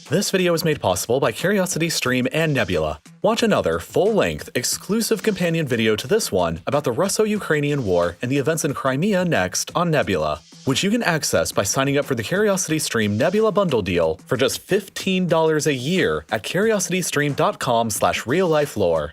This video was made possible by CuriosityStream and Nebula. Watch another, full-length, exclusive companion video to this one about the Russo-Ukrainian War and the events in Crimea next on Nebula, which you can access by signing up for the CuriosityStream Nebula bundle deal for just $15 a year at curiositystream.com/RealLifeLore.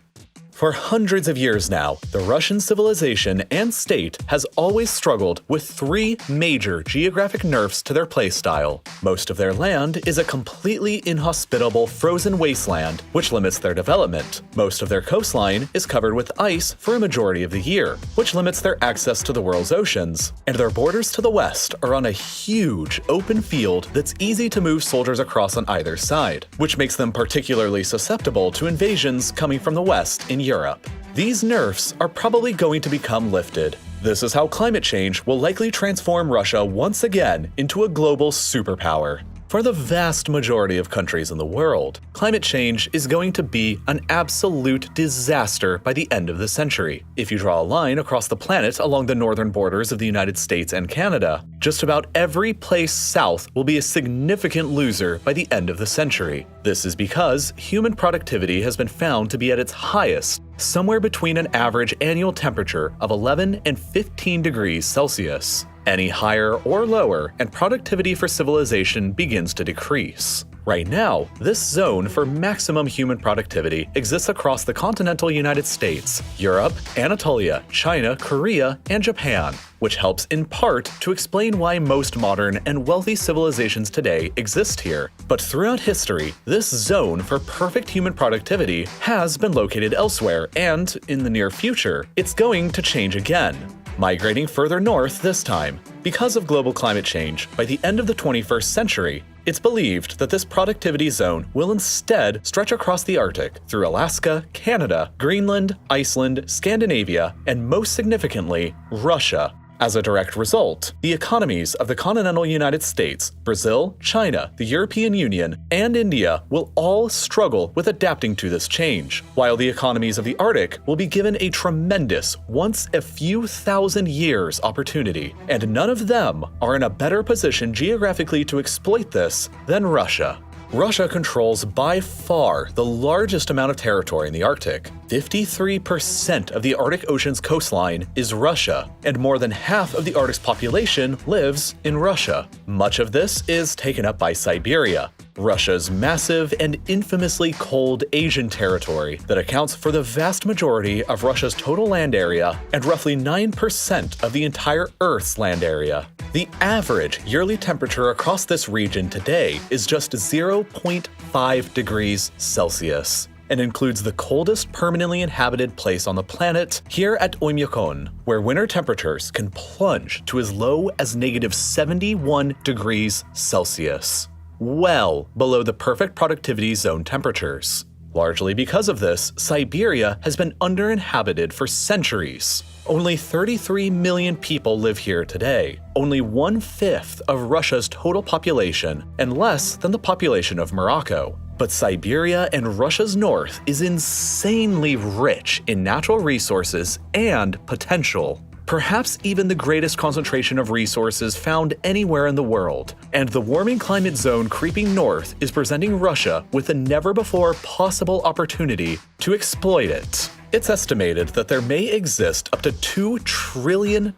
For hundreds of years now, the Russian civilization and state has always struggled with three major geographic nerfs to their playstyle. Most of their land is a completely inhospitable frozen wasteland, which limits their development. Most of their coastline is covered with ice for a majority of the year, which limits their access to the world's oceans. And their borders to the west are on a huge open field that's easy to move soldiers across on either side, which makes them particularly susceptible to invasions coming from the west in Europe. These nerfs are probably going to become lifted. This is how climate change will likely transform Russia once again into a global superpower. For the vast majority of countries in the world, climate change is going to be an absolute disaster by the end of the century. If you draw a line across the planet along the northern borders of the United States and Canada, just about every place south will be a significant loser by the end of the century. This is because human productivity has been found to be at its highest, somewhere between an average annual temperature of 11 and 15 degrees Celsius. Any higher or lower, and productivity for civilization begins to decrease. Right now, this zone for maximum human productivity exists across the continental United States, Europe, Anatolia, China, Korea, and Japan, which helps in part to explain why most modern and wealthy civilizations today exist here. But throughout history, this zone for perfect human productivity has been located elsewhere, and in the near future, it's going to change again. Migrating further north this time. Because of global climate change, by the end of the 21st century, it's believed that this productivity zone will instead stretch across the Arctic through Alaska, Canada, Greenland, Iceland, Scandinavia, and most significantly, Russia. As a direct result, the economies of the continental United States, Brazil, China, the European Union, and India will all struggle with adapting to this change, while the economies of the Arctic will be given a tremendous once a few thousand years opportunity, and none of them are in a better position geographically to exploit this than Russia. Russia controls by far the largest amount of territory in the Arctic. 53% of the Arctic Ocean's coastline is Russia, and more than half of the Arctic's population lives in Russia. Much of this is taken up by Siberia, Russia's massive and infamously cold Asian territory that accounts for the vast majority of Russia's total land area and roughly 9% of the entire Earth's land area. The average yearly temperature across this region today is just 0.5 degrees Celsius and includes the coldest permanently inhabited place on the planet here at Oymyakon, where winter temperatures can plunge to as low as -71 degrees Celsius, well below the perfect productivity zone temperatures. Largely because of this, Siberia has been underinhabited for centuries. Only 33 million people live here today, only 1/5 of Russia's total population, and less than the population of Morocco. But Siberia and Russia's north is insanely rich in natural resources and potential. Perhaps even the greatest concentration of resources found anywhere in the world, and the warming climate zone creeping north is presenting Russia with a never-before possible opportunity to exploit it. It's estimated that there may exist up to $2 trillion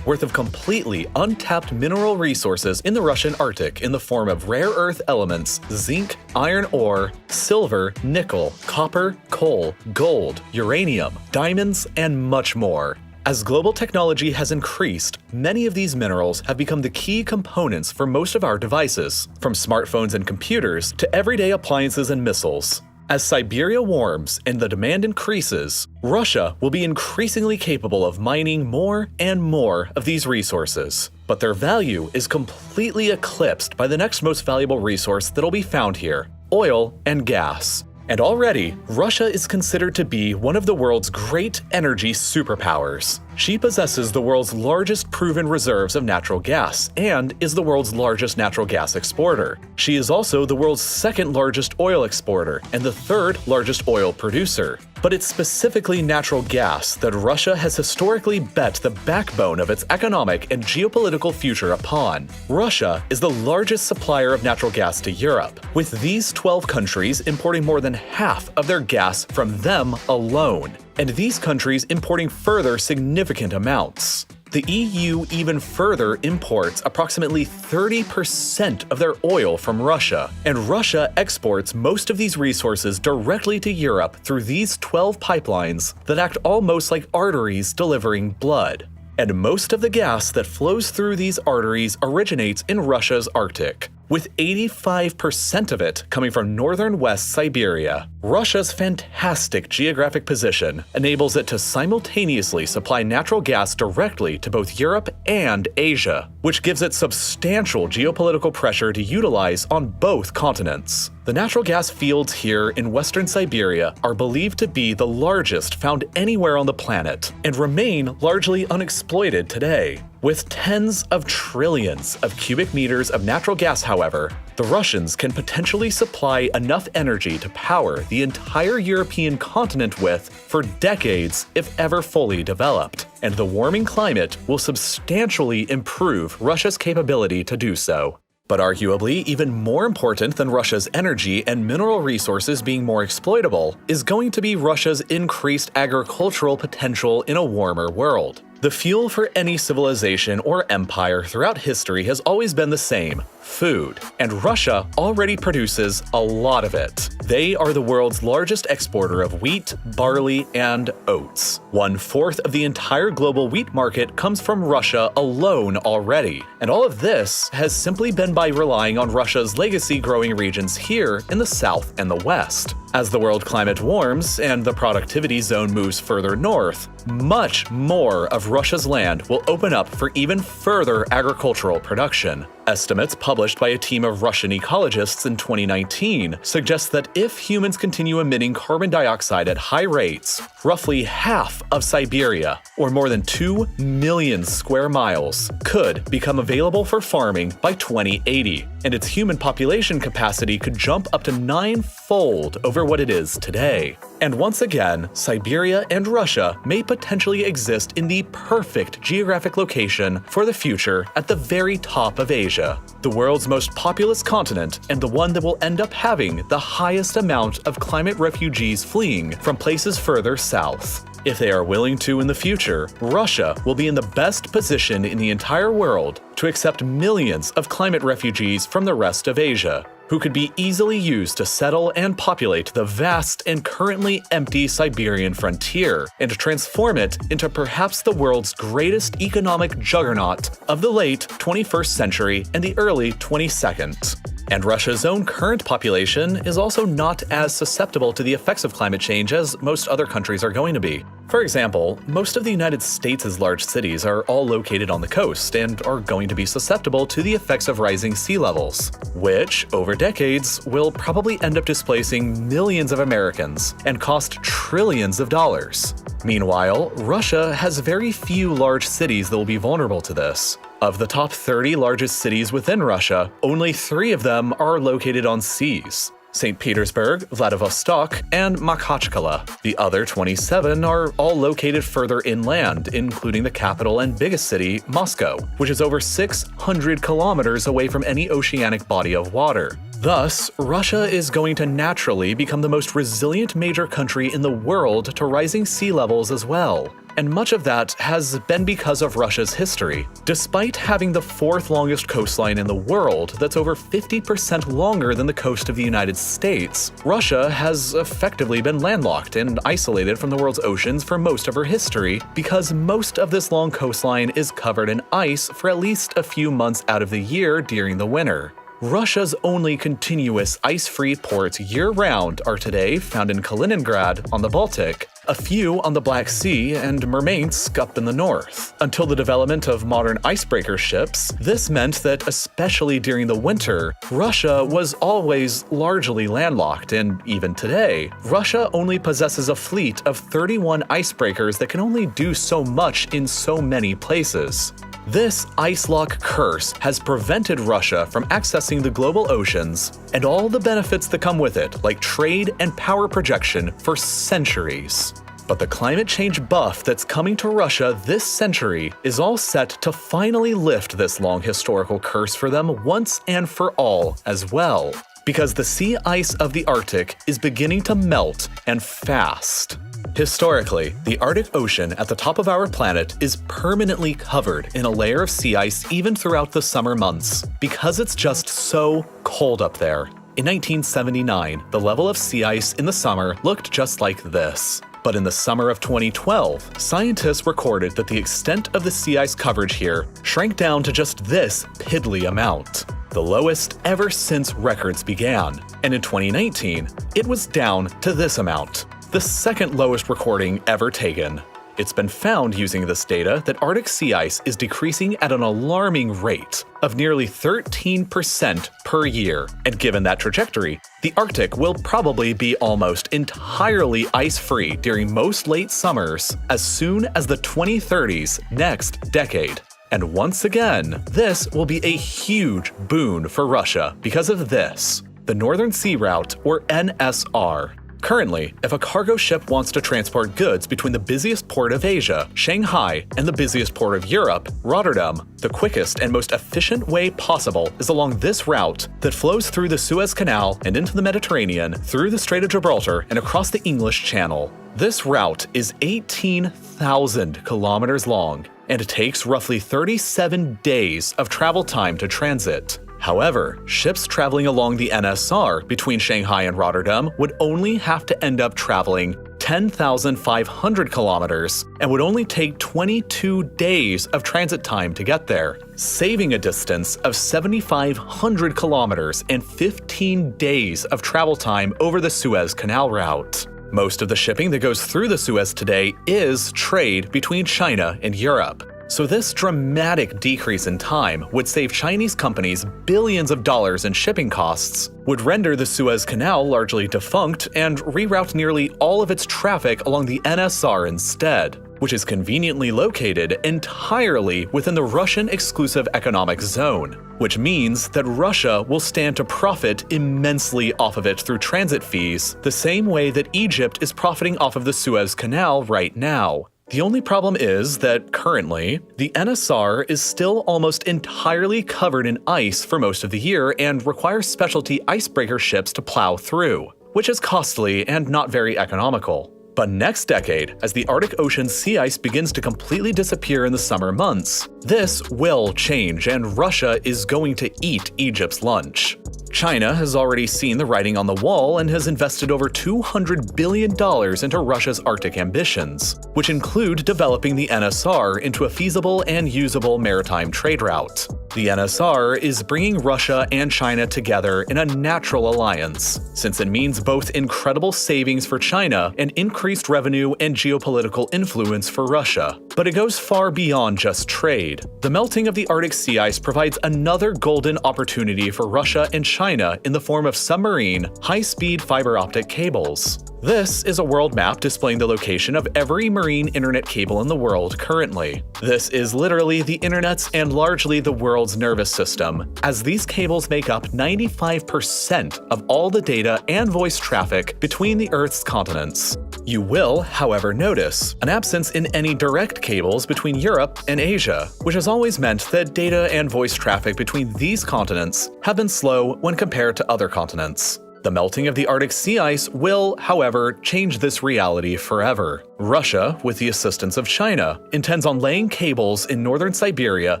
worth of completely untapped mineral resources in the Russian Arctic in the form of rare earth elements, zinc, iron ore, silver, nickel, copper, coal, gold, uranium, diamonds, and much more. As global technology has increased, many of these minerals have become the key components for most of our devices, from smartphones and computers to everyday appliances and missiles. As Siberia warms and the demand increases, Russia will be increasingly capable of mining more and more of these resources. But their value is completely eclipsed by the next most valuable resource that'll be found here: oil and gas. And already, Russia is considered to be one of the world's great energy superpowers. She possesses the world's largest proven reserves of natural gas and is the world's largest natural gas exporter. She is also the world's second largest oil exporter and the third largest oil producer. But it's specifically natural gas that Russia has historically bet the backbone of its economic and geopolitical future upon. Russia is the largest supplier of natural gas to Europe, with these 12 countries importing more than half of their gas from them alone, and these countries importing further significant amounts. The EU even further imports approximately 30% of their oil from Russia, and Russia exports most of these resources directly to Europe through these 12 pipelines that act almost like arteries delivering blood. And most of the gas that flows through these arteries originates in Russia's Arctic, with 85% of it coming from northern West Siberia. Russia's fantastic geographic position enables it to simultaneously supply natural gas directly to both Europe and Asia, which gives it substantial geopolitical pressure to utilize on both continents. The natural gas fields here in western Siberia are believed to be the largest found anywhere on the planet and remain largely unexploited today. With tens of trillions of cubic meters of natural gas, however, the Russians can potentially supply enough energy to power the entire European continent with for decades if ever fully developed, and the warming climate will substantially improve Russia's capability to do so. But arguably, even more important than Russia's energy and mineral resources being more exploitable is going to be Russia's increased agricultural potential in a warmer world. The fuel for any civilization or empire throughout history has always been the same: food, and Russia already produces a lot of it. They are the world's largest exporter of wheat, barley, and oats. 1/4 of the entire global wheat market comes from Russia alone already, and all of this has simply been by relying on Russia's legacy growing regions here in the south and the west. As the world climate warms and the productivity zone moves further north, much more of Russia's land will open up for even further agricultural production. Estimates published by a team of Russian ecologists in 2019 suggest that if humans continue emitting carbon dioxide at high rates, roughly half of Siberia, or more than 2 million square miles, could become available for farming by 2080, and its human population capacity could jump up to 9-fold over what it is today. And once again, Siberia and Russia may potentially exist in the perfect geographic location for the future at the very top of Asia, the world's most populous continent and the one that will end up having the highest amount of climate refugees fleeing from places further south. If they are willing to in the future, Russia will be in the best position in the entire world to accept millions of climate refugees from the rest of Asia, who could be easily used to settle and populate the vast and currently empty Siberian frontier and transform it into perhaps the world's greatest economic juggernaut of the late 21st century and the early 22nd. And Russia's own current population is also not as susceptible to the effects of climate change as most other countries are going to be. For example, most of the United States' large cities are all located on the coast and are going to be susceptible to the effects of rising sea levels, which, over decades, will probably end up displacing millions of Americans and cost trillions of dollars. Meanwhile, Russia has very few large cities that will be vulnerable to this. Of the top 30 largest cities within Russia, only 3 of them are located on seas: St. Petersburg, Vladivostok, and Makhachkala. The other 27 are all located further inland, including the capital and biggest city, Moscow, which is over 600 kilometers away from any oceanic body of water. Thus, Russia is going to naturally become the most resilient major country in the world to rising sea levels as well. And much of that has been because of Russia's history. Despite having the 4th longest coastline in the world that's over 50% longer than the coast of the United States, Russia has effectively been landlocked and isolated from the world's oceans for most of her history because most of this long coastline is covered in ice for at least a few months out of the year during the winter. Russia's only continuous ice-free ports year-round are today found in Kaliningrad on the Baltic a few on the Black Sea, and Murmansk up in the north. Until the development of modern icebreaker ships, this meant that, especially during the winter, Russia was always largely landlocked, and even today, Russia only possesses a fleet of 31 icebreakers that can only do so much in so many places. This ice lock curse has prevented Russia from accessing the global oceans and all the benefits that come with it, like trade and power projection, for centuries. But the climate change buff that's coming to Russia this century is all set to finally lift this long historical curse for them once and for all as well. Because the sea ice of the Arctic is beginning to melt, and fast. Historically, the Arctic Ocean at the top of our planet is permanently covered in a layer of sea ice even throughout the summer months, because it's just so cold up there. In 1979, the level of sea ice in the summer looked just like this. But in the summer of 2012, scientists recorded that the extent of the sea ice coverage here shrank down to just this piddly amount, the lowest ever since records began. And in 2019, it was down to this amount, the second lowest recording ever taken. It's been found using this data that Arctic sea ice is decreasing at an alarming rate of nearly 13% per year, and given that trajectory, the Arctic will probably be almost entirely ice-free during most late summers as soon as the 2030s next decade. And once again, this will be a huge boon for Russia because of this, the Northern Sea Route, or NSR. Currently, if a cargo ship wants to transport goods between the busiest port of Asia, Shanghai, and the busiest port of Europe, Rotterdam, the quickest and most efficient way possible is along this route that flows through the Suez Canal and into the Mediterranean, through the Strait of Gibraltar, and across the English Channel. This route is 18,000 kilometers long, and it takes roughly 37 days of travel time to transit. However, ships traveling along the NSR between Shanghai and Rotterdam would only have to end up traveling 10,500 kilometers and would only take 22 days of transit time to get there, saving a distance of 7,500 kilometers and 15 days of travel time over the Suez Canal route. Most of the shipping that goes through the Suez today is trade between China and Europe. So this dramatic decrease in time would save Chinese companies billions of dollars in shipping costs, would render the Suez Canal largely defunct, and reroute nearly all of its traffic along the NSR instead, which is conveniently located entirely within the Russian exclusive economic zone, which means that Russia will stand to profit immensely off of it through transit fees, the same way that Egypt is profiting off of the Suez Canal right now. The only problem is that currently, the NSR is still almost entirely covered in ice for most of the year and requires specialty icebreaker ships to plow through, which is costly and not very economical. But next decade, as the Arctic Ocean sea ice begins to completely disappear in the summer months, this will change and Russia is going to eat Egypt's lunch. China has already seen the writing on the wall and has invested over $200 billion into Russia's Arctic ambitions, which include developing the NSR into a feasible and usable maritime trade route. The NSR is bringing Russia and China together in a natural alliance, since it means both incredible savings for China and increased revenue and geopolitical influence for Russia. But it goes far beyond just trade. The melting of the Arctic sea ice provides another golden opportunity for Russia and China in the form of submarine, high-speed fiber optic cables. This is a world map displaying the location of every marine internet cable in the world currently. This is literally the internet's and largely the world's nervous system, as these cables make up 95% of all the data and voice traffic between the Earth's continents. You will, however, notice an absence in any direct cables between Europe and Asia, which has always meant that data and voice traffic between these continents have been slow when compared to other continents. The melting of the Arctic sea ice will, however, change this reality forever. Russia, with the assistance of China, intends on laying cables in northern Siberia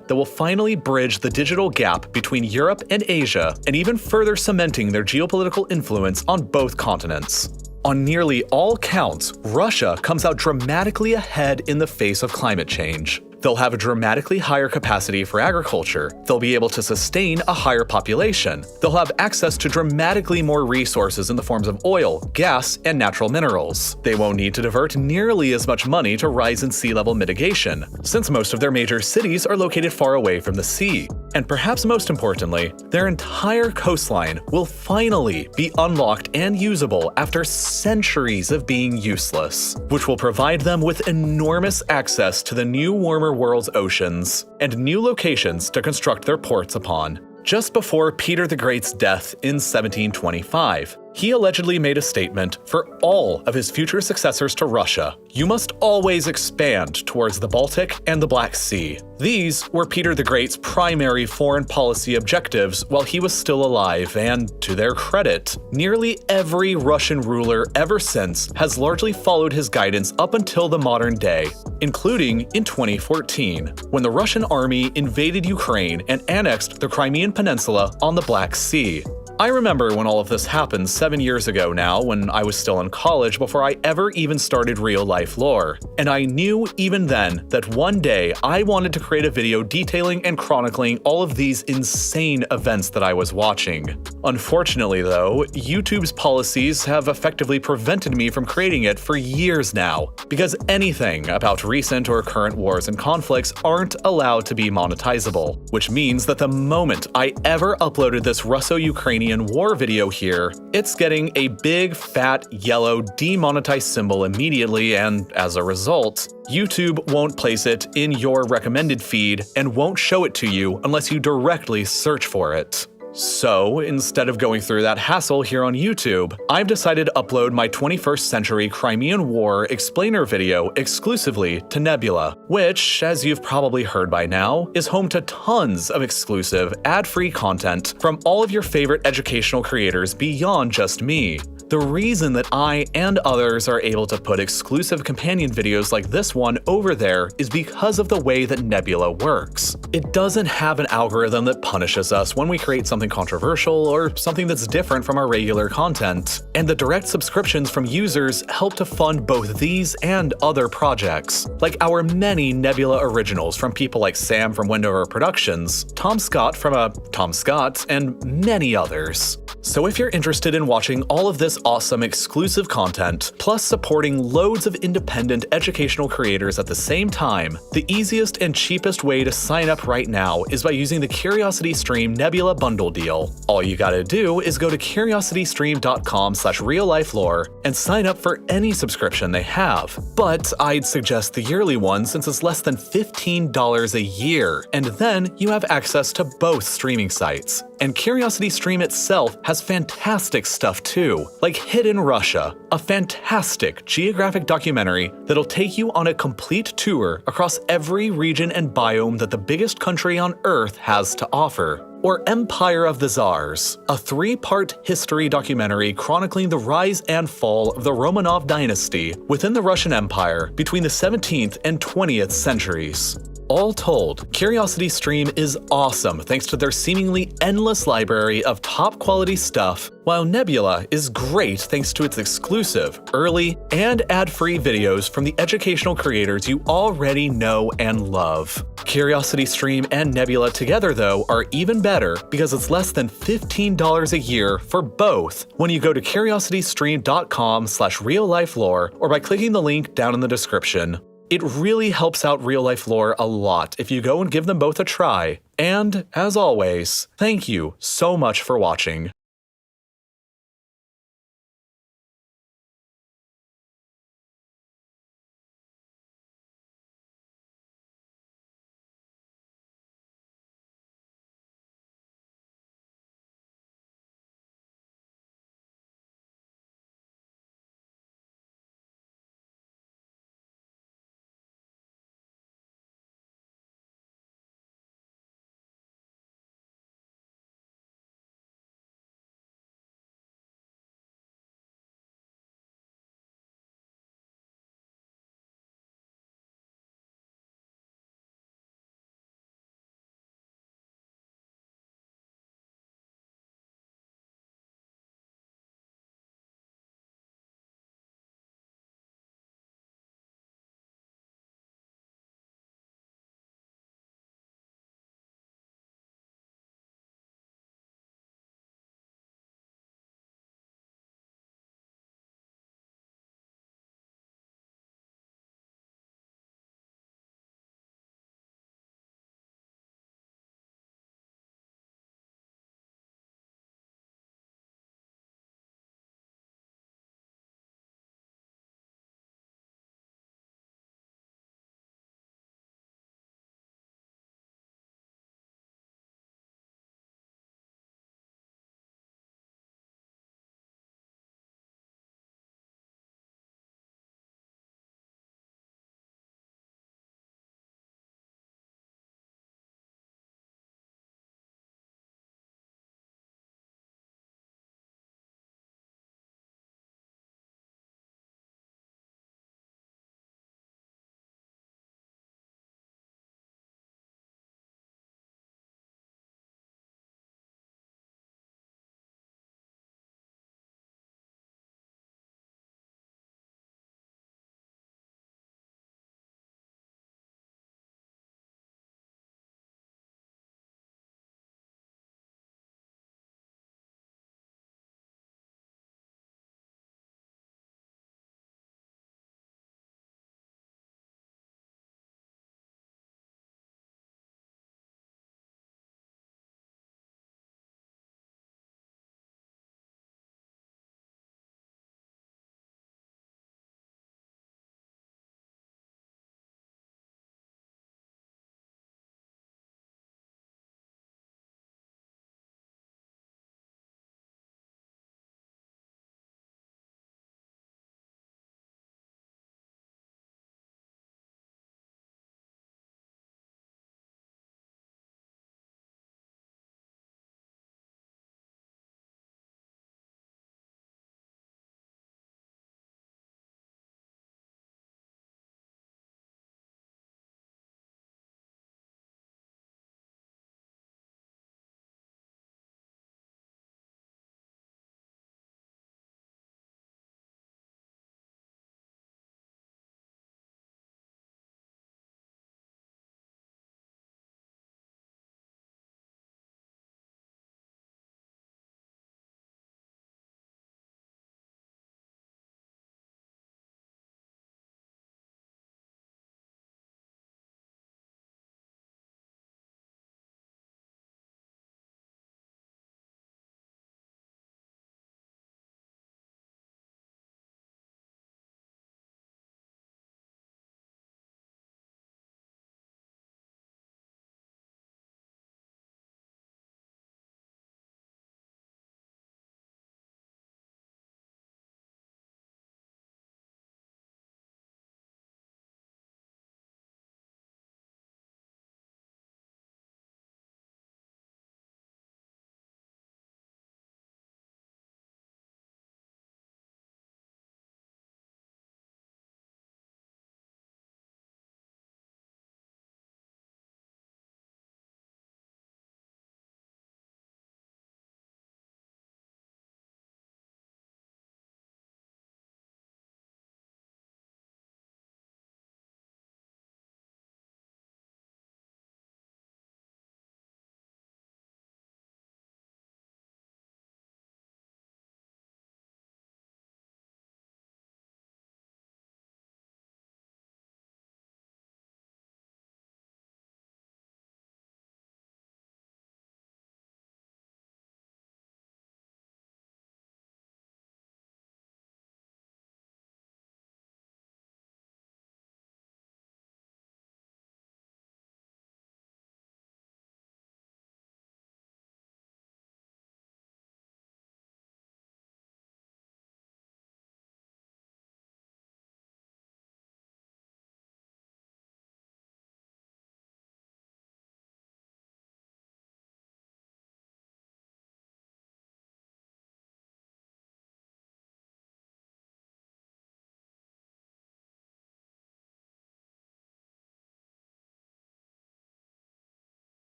that will finally bridge the digital gap between Europe and Asia, and even further cementing their geopolitical influence on both continents. On nearly all counts, Russia comes out dramatically ahead in the face of climate change. The They'll have a dramatically higher capacity for agriculture. They'll be able to sustain a higher population. They'll have access to dramatically more resources in the forms of oil, gas, and natural minerals. They won't need to divert nearly as much money to rise in sea level mitigation, since most of their major cities are located far away from the sea. And perhaps most importantly, their entire coastline will finally be unlocked and usable after centuries of being useless, which will provide them with enormous access to the new warmer world's oceans and new locations to construct their ports upon. Just before Peter the Great's death in 1725, he allegedly made a statement for all of his future successors to Russia: "You must always expand towards the Baltic and the Black Sea." These were Peter the Great's primary foreign policy objectives while he was still alive, and to their credit, nearly every Russian ruler ever since has largely followed his guidance up until the modern day, including in 2014, when the Russian army invaded Ukraine and annexed the Crimean Peninsula on the Black Sea. I remember when all of this happened 7 years ago now, when I was still in college before I ever even started RealLifeLore, and I knew even then that one day I wanted to create a video detailing and chronicling all of these insane events that I was watching. Unfortunately though, YouTube's policies have effectively prevented me from creating it for years now, because anything about recent or current wars and conflicts aren't allowed to be monetizable, which means that the moment I ever uploaded this Russo-Ukrainian war video here, it's getting a big fat yellow demonetized symbol immediately, and as a result, YouTube won't place it in your recommended feed and won't show it to you unless you directly search for it. So, instead of going through that hassle here on YouTube, I've decided to upload my 21st century Crimean War explainer video exclusively to Nebula, which, as you've probably heard by now, is home to tons of exclusive, ad-free content from all of your favorite educational creators beyond just me. The reason that I and others are able to put exclusive companion videos like this one over there is because of the way that Nebula works. It doesn't have an algorithm that punishes us when we create something controversial or something that's different from our regular content, and the direct subscriptions from users help to fund both these and other projects, like our many Nebula originals from people like Sam from Wendover Productions, Tom Scott from Tom Scott, and many others. So if you're interested in watching all of this awesome exclusive content, plus supporting loads of independent educational creators at the same time, the easiest and cheapest way to sign up right now is by using the CuriosityStream Nebula bundle deal. All you gotta do is go to curiositystream.com/realliflore and sign up for any subscription they have. But I'd suggest the yearly one since it's less than $15 a year, and then you have access to both streaming sites. And CuriosityStream itself has fantastic stuff too, like Hidden Russia, a fantastic geographic documentary that'll take you on a complete tour across every region and biome that the biggest country on Earth has to offer. Or Empire of the Tsars, a 3-part history documentary chronicling the rise and fall of the Romanov dynasty within the Russian Empire between the 17th and 20th centuries. All told, CuriosityStream is awesome thanks to their seemingly endless library of top-quality stuff, while Nebula is great thanks to its exclusive, early, and ad-free videos from the educational creators you already know and love. CuriosityStream and Nebula together, though, are even better because it's less than $15 a year for both when you go to curiositystream.com/realliflore or by clicking the link down in the description. It really helps out RealLifeLore a lot if you go and give them both a try. And, as always, thank you so much for watching.